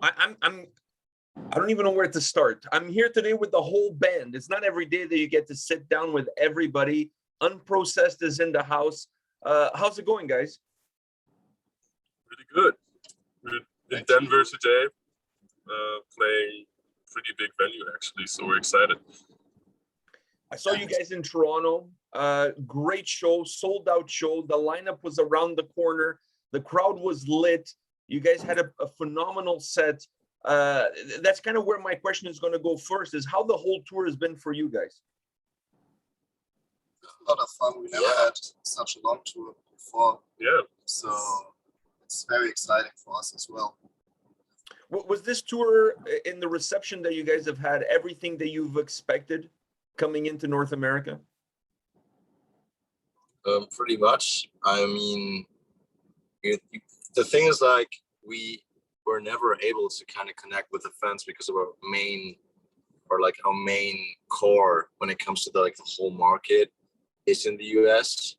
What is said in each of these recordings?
I'm I don't even know where to start. I'm here today with the whole band. It's not every day that you get to sit down with everybody. Unprocessed is in the house. How's it going, guys? Really good. We're in Denver today, playing pretty big venue actually, so we're excited. I saw you guys in Toronto. Great show, sold out show. The lineup was around the corner. The crowd was lit. You guys had a phenomenal set. That's kind of where my question is going to go first, is how the whole tour has been for you guys. A lot of fun. We never had such a long tour before. Yeah. So it's very exciting for us as well. Was this tour, in the reception that you guys have had, everything that you've expected coming into North America? Pretty much. I mean, the thing is, like, we were never able to kind of connect with the fans because of our main core when it comes to the whole market is in the US.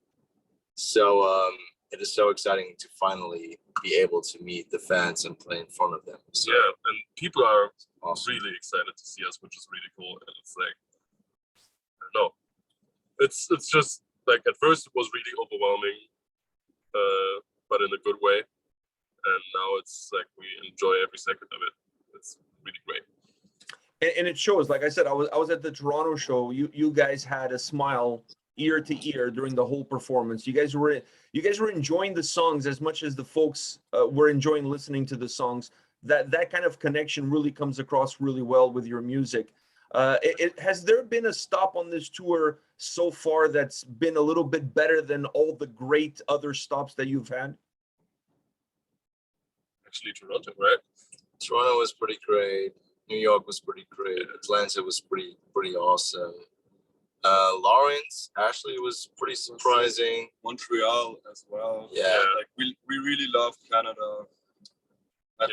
So it is so exciting to finally be able to meet the fans and play in front of them. So, yeah, and people are awesome. really excited to see us, which is really cool. And it's like, I don't know, it's just like at first it was really overwhelming, but in a good way. And now it's like we enjoy every second of it. It's really great. And it shows. Like I said, I was at the Toronto show. You guys had a smile ear to ear during the whole performance. You guys were enjoying the songs as much as the folks were enjoying listening to the songs. That kind of connection really comes across really well with your music. Has there been a stop on this tour so far that's been a little bit better than all the great other stops that you've had? Actually, Toronto, right? Toronto was pretty great. New York was pretty great. Atlanta was pretty awesome. Lawrence actually was pretty surprising. Montreal as well. Yeah. Like we really loved Canada.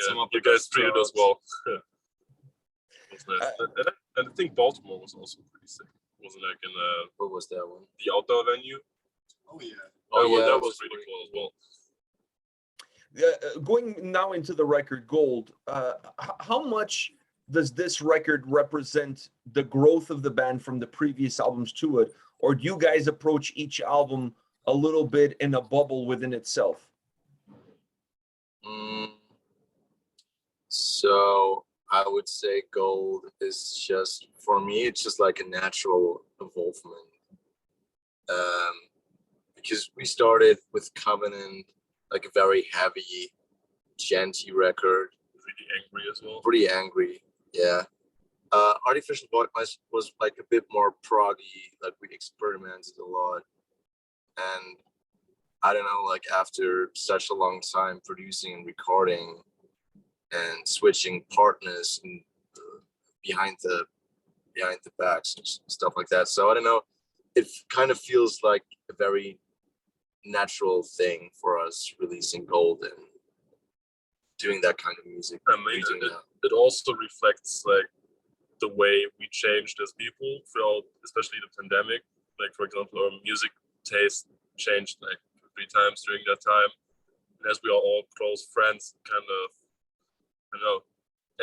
Some of you guys treated us well. And I think Baltimore was also pretty sick. Wasn't like in what was that one? The outdoor venue? Oh yeah. That was really cool as well. Going now into the record Gold, how much does this record represent the growth of the band from the previous albums to it, or do you guys approach each album a little bit in a bubble within itself? So I would say Gold is just, for me, it's just like a natural evolvement. Because we started with Covenant, like a very heavy, genty record. Really angry as well. Pretty angry, yeah. Artificial Voice was like a bit more proggy, like we experimented a lot. And I don't know, like after such a long time producing and recording and switching partners and behind the backs and stuff like that. So I don't know, it kind of feels like a very natural thing for us releasing Gold and doing that kind of music. I mean, it also reflects like the way we changed as people throughout, especially the pandemic. Like, for example, our music taste changed like 3 times during that time. And as we are all close friends, kind of, you know,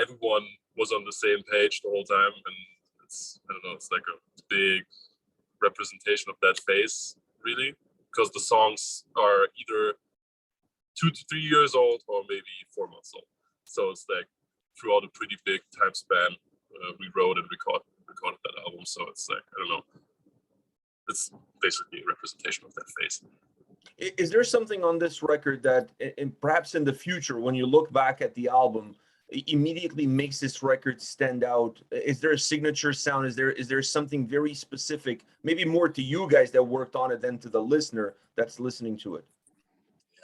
everyone was on the same page the whole time. And it's, I don't know, it's like a big representation of that phase, really. Because the songs are either 2 to 3 years old or maybe 4 months old. So it's like throughout a pretty big time span, we wrote and recorded that album. So it's like, I don't know, it's basically a representation of that phase. Is there something on this record that, and perhaps in the future, when you look back at the album, immediately makes this record stand out? Is there a signature sound? Is there something very specific, maybe more to you guys that worked on it than to the listener that's listening to it?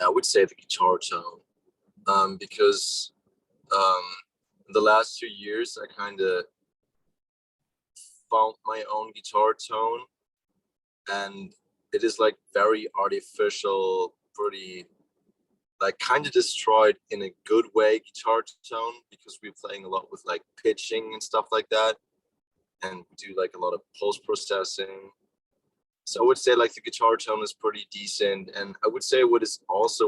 I would say the guitar tone, because the last 2 years I kind of found my own guitar tone, and it is like very artificial, pretty like kind of destroyed in a good way guitar tone, because we're playing a lot with like pitching and stuff like that, and we do like a lot of post-processing. So I would say like the guitar tone is pretty decent, and I would say what is also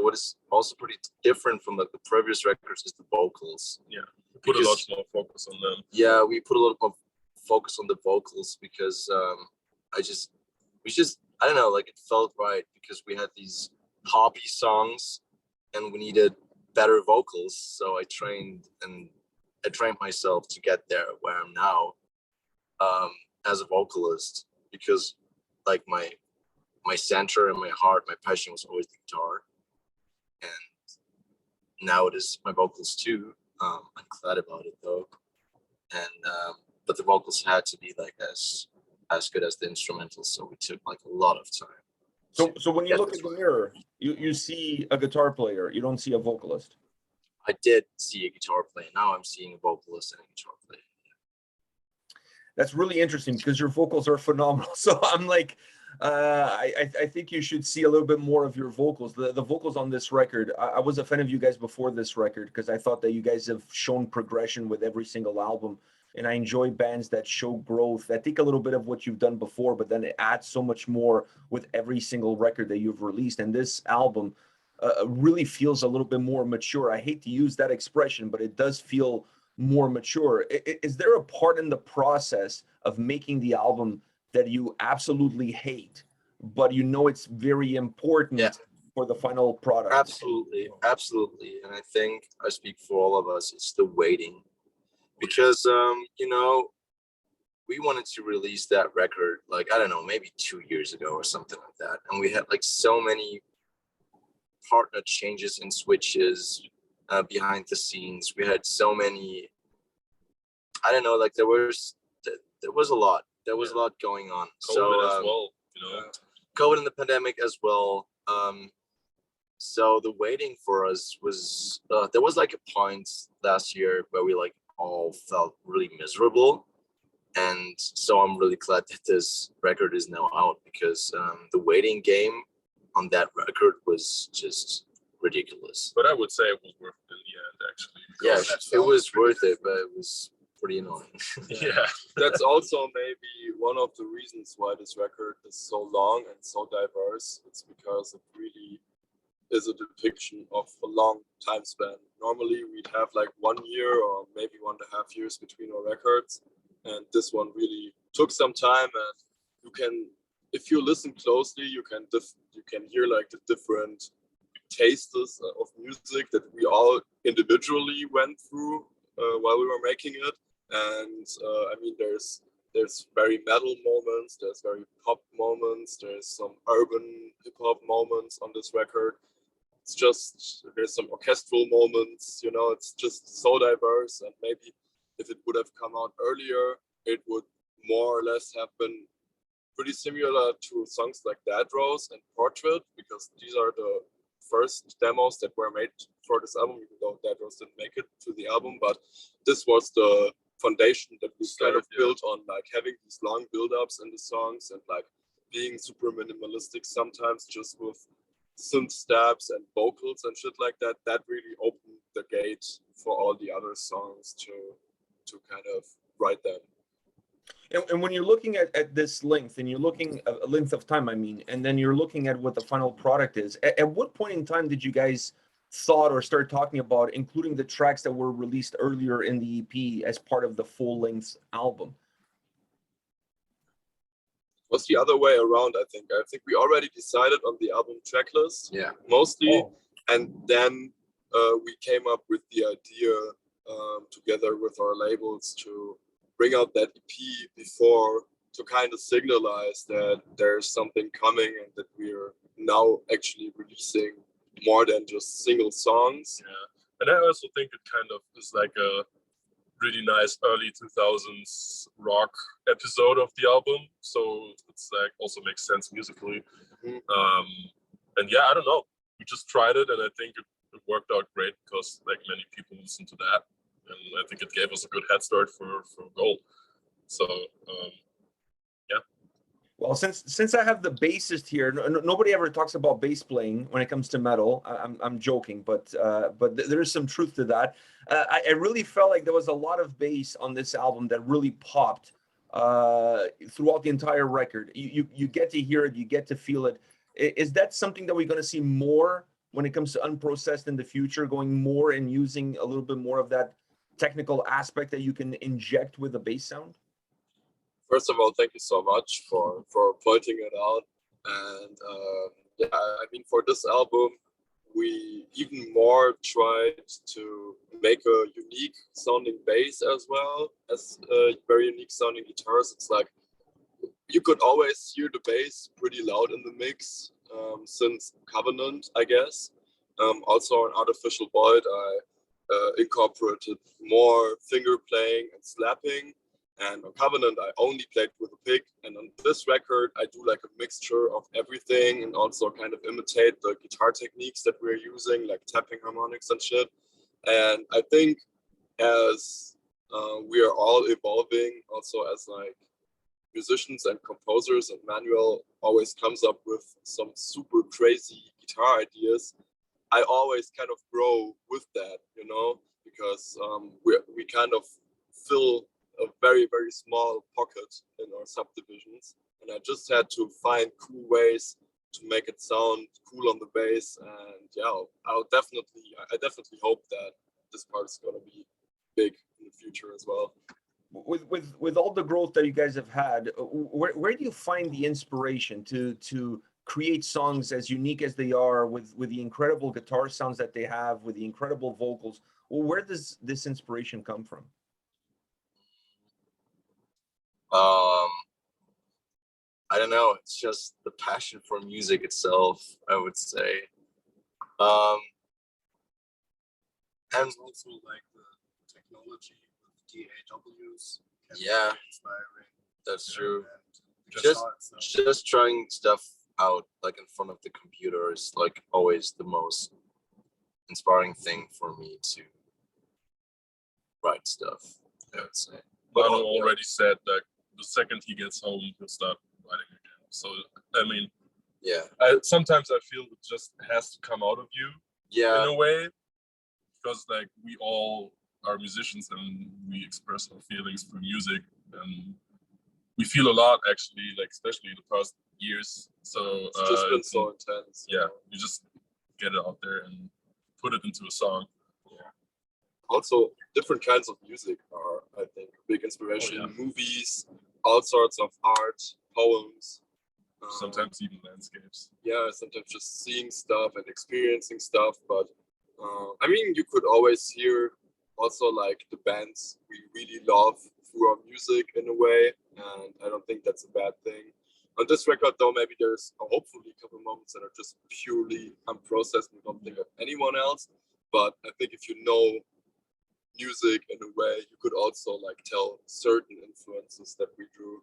pretty different from like the previous records is the vocals. Yeah. put a lot Because- more focus on them. Yeah, we put a lot more focus on the vocals because I don't know, like it felt right because we had these poppy songs and we needed better vocals. So I trained myself to get there where I'm now as a vocalist, because like my center and my heart, my passion was always the guitar, and now it is my vocals too. I'm glad about it though, and but the vocals had to be like as good as the instrumentals, so we took like a lot of time. So when you get look this in the right. mirror, you see a guitar player. You don't see a vocalist. I did see a guitar player. Now I'm seeing a vocalist and a guitar player. That's really interesting because your vocals are phenomenal. So I'm like, I think you should see a little bit more of your vocals. The vocals on this record, I was a fan of you guys before this record because I thought that you guys have shown progression with every single album. And I enjoy bands that show growth, that take a little bit of what you've done before, but then it adds so much more with every single record that you've released. And this album really feels a little bit more mature. I hate to use that expression, but it does feel more mature. Is there a part in the process of making the album that you absolutely hate, but you know it's very important for the final product? Absolutely. And I think I speak for all of us. It's the waiting, because you know, we wanted to release that record like, I don't know, maybe 2 years ago or something like that, and we had like so many partner changes and switches behind the scenes. We had so many, I don't know, like there was a lot. There was a lot going on. COVID as well, you know. COVID and the pandemic as well. So the waiting for us was there was like a point last year where we like all felt really miserable, and so I'm really glad that this record is now out, because the waiting game on that record was just ridiculous. But I would say it was worth it in the end, actually. Yeah, because- it was worth it, but it was pretty annoying. yeah. That's also maybe one of the reasons why this record is so long and so diverse. It's because it really is a depiction of a long time span. Normally we'd have like 1 year or maybe 1.5 years between our records, and this one really took some time. And you can, if you listen closely, you can hear like the different tastes of music that we all individually went through while we were making it. And I mean, there's very metal moments, there's very pop moments, there's some urban hip hop moments on this record. It's just, there's some orchestral moments, you know, it's just so diverse. And maybe if it would have come out earlier, it would more or less have been pretty similar to songs like Dead Rose and Portrait, because these are the first demos that were made for this album, even though Dead Rose didn't make it to the album. But this was the foundation that we kind of built on, like having these long build-ups in the songs and like being super minimalistic sometimes, just with synth stabs and vocals and shit like that. That really opened the gate for all the other songs to kind of write them. And when you're looking at this length, and you're looking at length of time, I mean, and then you're looking at what the final product is, at what point in time did you guys thought or start talking about including the tracks that were released earlier in the EP as part of the full-length album? It was the other way around, I think. I think we already decided on the album tracklist, mostly, and then we came up with the idea together with our labels to bring out that EP before, to kind of signalize that there's something coming and that we're now actually releasing more than just single songs. Yeah, and I also think it kind of is like a really nice early 2000s rock episode of the album, so it's like also makes sense musically. And yeah, I don't know, we just tried it, and I think it worked out great because like many people listen to that, and I think it gave us a good head start for goal. So yeah. Well, since I have the bassist here, nobody ever talks about bass playing when it comes to metal. I'm joking, but there is some truth to that. I really felt like there was a lot of bass on this album that really popped throughout the entire record. You get to hear it, you get to feel it. Is that something that we're going to see more when it comes to Unprocessed in the future, going more and using a little bit more of that technical aspect that you can inject with a bass sound? First of all, thank you so much for pointing it out. And yeah, I mean, for this album, we even more tried to make a unique sounding bass as well as very unique sounding guitars. It's like you could always hear the bass pretty loud in the mix since Covenant, I guess. Also on Artificial Void, I incorporated more finger playing and slapping. And on Covenant, I only played with a pick. And on this record, I do like a mixture of everything and also kind of imitate the guitar techniques that we're using, like tapping harmonics and shit. And I think as we are all evolving, also as like musicians and composers, and Manuel always comes up with some super crazy guitar ideas, I always kind of grow with that, you know, because we kind of fill a very, very small pocket in our subdivisions. And I just had to find cool ways to make it sound cool on the bass. And yeah, I definitely hope that this part is going to be big in the future as well. With all the growth that you guys have had, where do you find the inspiration to create songs as unique as they are, with the incredible guitar sounds that they have, with the incredible vocals? Well, where does this inspiration come from? I don't know. It's just the passion for music itself, I would say. And Also like the technology with DAWs. Yeah, Inspiring. that's true. And Just trying stuff out like in front of the computer is like always the most inspiring thing for me to write stuff, I would say. Manu already said that the second he gets home, he'll start writing again. So, I mean, Yeah. Sometimes I feel it just has to come out of you Yeah. in a way, because like we all are musicians and we express our feelings through music, and we feel a lot actually, like especially in the past years. So It's just been so intense. yeah, you just get it out there and put it into a song. Also, different kinds of music are, I think, a big inspiration. Oh, yeah. Movies, all sorts of art, poems. Sometimes even landscapes. Yeah, sometimes just seeing stuff and experiencing stuff. But I mean, you could always hear also like the bands we really love through our music in a way, and I don't think that's a bad thing. On this record, though, maybe there's hopefully a couple moments that are just purely unprocessed and don't think of anyone else. But I think if you know music in a way, you could also like tell certain influences that we drew.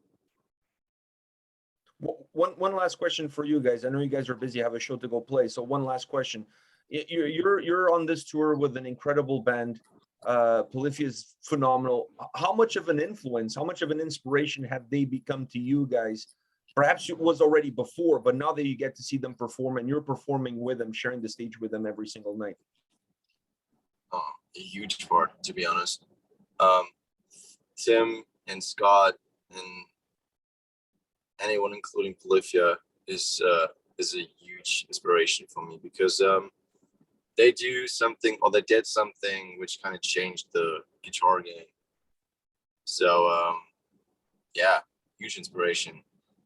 One last question for you guys. I know you guys are busy, have a show to go play. So one last question. You're on this tour with an incredible band. Polytheist is phenomenal. How much of an influence, how much of an inspiration have they become to you guys? Perhaps it was already before, but now that you get to see them perform and you're performing with them, sharing the stage with them every single night. A huge part, to be honest. Tim and Scott and anyone, including Polyphia, is a huge inspiration for me, because they do something, or they did something which kind of changed the guitar game. So yeah, huge inspiration.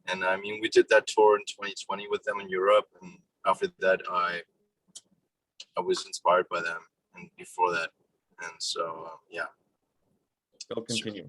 And I mean, we did that tour in 2020 with them in Europe, and after that I was inspired by them, and before that, and so yeah. I'll continue.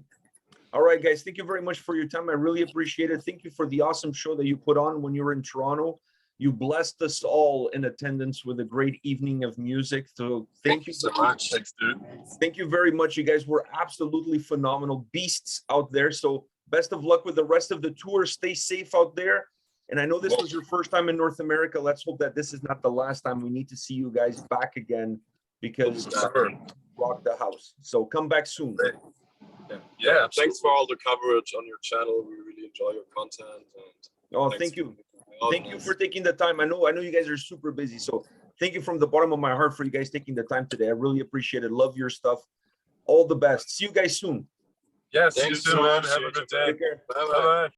All right, guys, thank you very much for your time. I really appreciate it. Thank you for the awesome show that you put on when you were in Toronto. You blessed us all in attendance with a great evening of music. So thank you so much. Thanks, dude. Thank you very much. You guys were absolutely phenomenal beasts out there. So best of luck with the rest of the tour. Stay safe out there. And I know this was your first time in North America. Let's hope that this is not the last time. We need to see you guys back again, because you rock the house. So come back soon. Yeah, Thanks for all the coverage on your channel. We really enjoy your content. And Oh, thank you. Thank you for taking the time. I know you guys are super busy. So thank you from the bottom of my heart for you guys taking the time today. I really appreciate it. Love your stuff. All the best. See you guys soon. Yeah, see you soon, man. Have a good day. Take care. Bye-bye. Bye-bye.